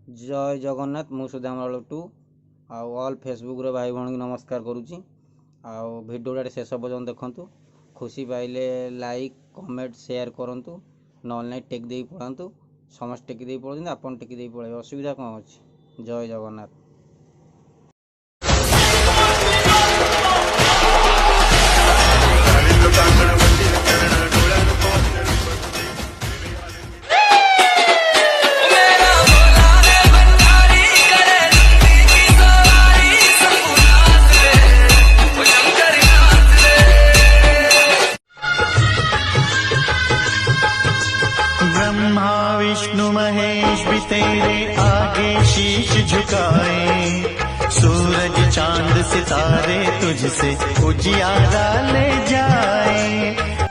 जय जगन्नाथ मु Sudam to all Facebook रे भाई भौणी नमस्कार करुच्ची। भिडियोटा शेष पर्यटन देखु। खुशी पाइले लाइक कमेंट शेयर करूँ ना टेक दे पढ़ातु। समस्त टेक दे पढ़ते आप टेक दे पढ़े असुविधा कौन अच्छी। जय जगन्नाथ। ब्रह्मा विष्णु महेश भी तेरे आगे शीश झुकाए। सूरज चांद सितारे तुझसे उजियारा ले जाए।